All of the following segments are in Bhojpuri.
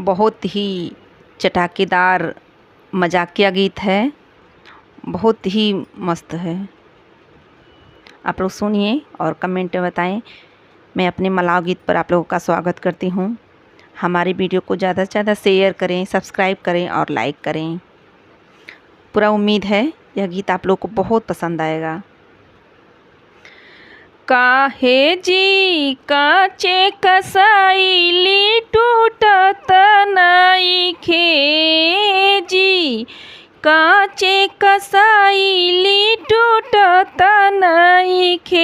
बहुत ही चटाकेदार मजाकिया गीत है, बहुत ही मस्त है। आप लोग सुनिए और कमेंट में बताएं। मैं अपने मलाव गीत पर आप लोगों का स्वागत करती हूँ। हमारी वीडियो को ज़्यादा से ज़्यादा शेयर करें, सब्सक्राइब करें और लाइक करें। पूरा उम्मीद है यह गीत आप लोगों को बहुत पसंद आएगा। काहे जी काचे कसाईली टूटत नइखे जी, काचे कसाईली टूटत नइखे,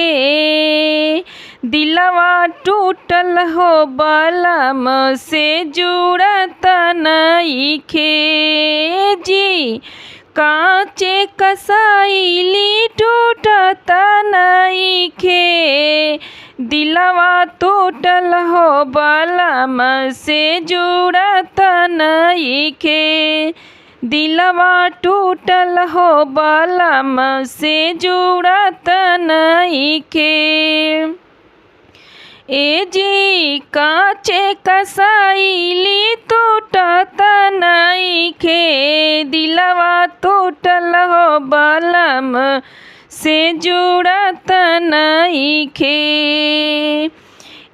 दिलवा टूटल हो बलम से जुड़त नइखे जी, काचे कसाईली टूटत नइखे, दिलवा टूटल हो बलम से जुड़त नइखे, दिलवा टूटल हो बलम से जुड़त नइखे। ए जी काचे कसाईली टूटत नइखे, दिलवा टूटल हो बलम से जुड़त नइखे।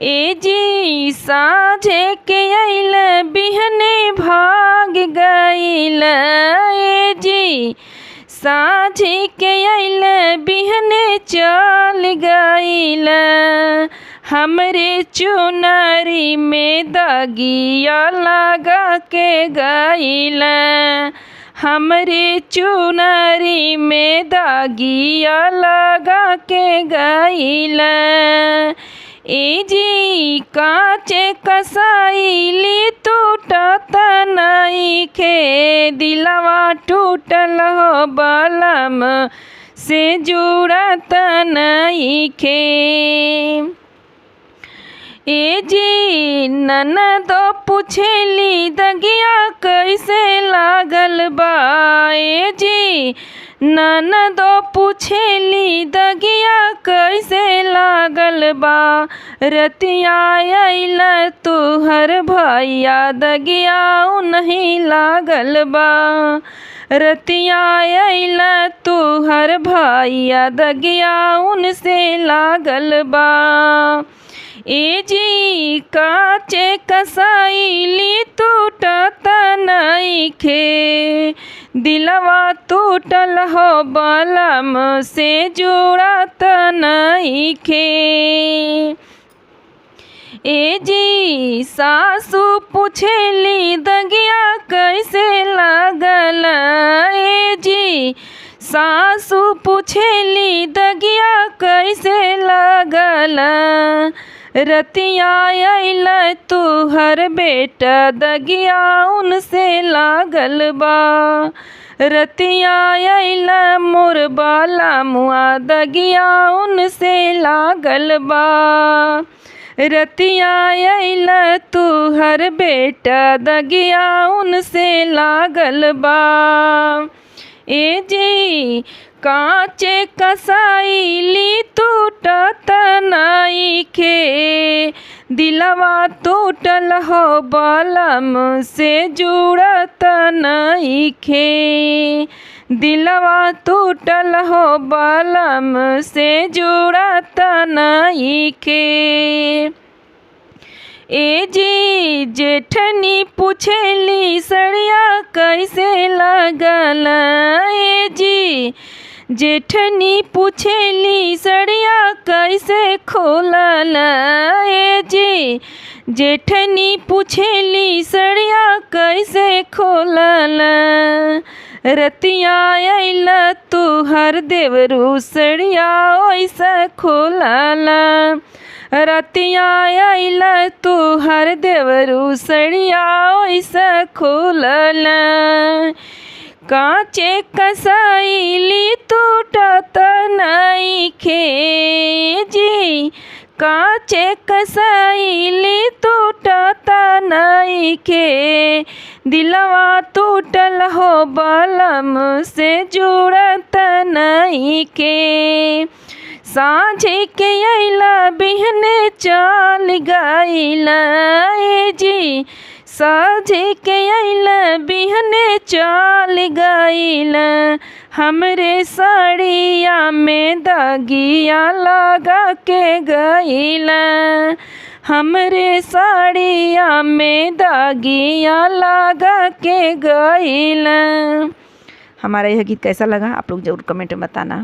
ए जी साझे के अइल बिहने भाग गइल, ए जी साझे के अइल बिहने चल गइल, हमरे चुनरी में दगिया लगा के गइल, हमरे चुनरी में दगिया लगा के गइल। ए जी काचे कसाईली टूटत नइखे, दिलवा टूटल हो बलम से जुड़त नइखे। ए जी ननदो पूछेली दगिया कैसे लागल बा, ए जी ननदो पूछेली दगिया कैसे लागल बा, रतिया अइल तुहर भैया दगिया नहीं लागल बा, रतिया अइल तुहर भैया दगिया उनसे लागल बा। ए जी काचे कसाईली टूटत नइखे, दिलवा टूटल हो बलम से जुड़त नइखे। ए जी सासू पूछेली दगिया कैसे लागल, ए जी सासू पूछेली दगिया कैसे लागल, रतिया अइल तुहर बेटा दगिया उनसे लागल बा, रतिया अइल मोर बाला मुआ दगिया उनसे लागल बा, रतिया अइल तुहर बेटा दगिया उनसे लागल बा। ए जी काचे कसाईली टूटत नइखे, दिलवा टूटल हो बलम से जुड़त नइखे, दिलवा टूटल हो बलम से जुड़त नइखे। ए जी जेठनी पूछेली सड़िया कैसे लागल, ए जी जेठनी पूछेली सड़िया कैसे खोलल, ए जी जेठनी पूछेली सड़िया कैसे खोलल, रतिया अइल तुहर देवरू सड़िया ओइसे खोलल, रतिया अइल तुहर देवरू सड़िया ओइसे खोलल। काचे कसाईली टूटत नइखे जी, काचे कसाईली टूटत नइखे, दिलवा टूटल हो बलम से जुड़त नइखे। साँझे के अइला बिहने चल गइला ए जी, साझे के अइल बिहने चल गइल, हमरे साड़िया में दागिया लगा के गइल, हमरे साड़िया में दागिया लगा के गइल। हमारा यह गीत कैसा लगा आप लोग ज़रूर कमेंट में बताना।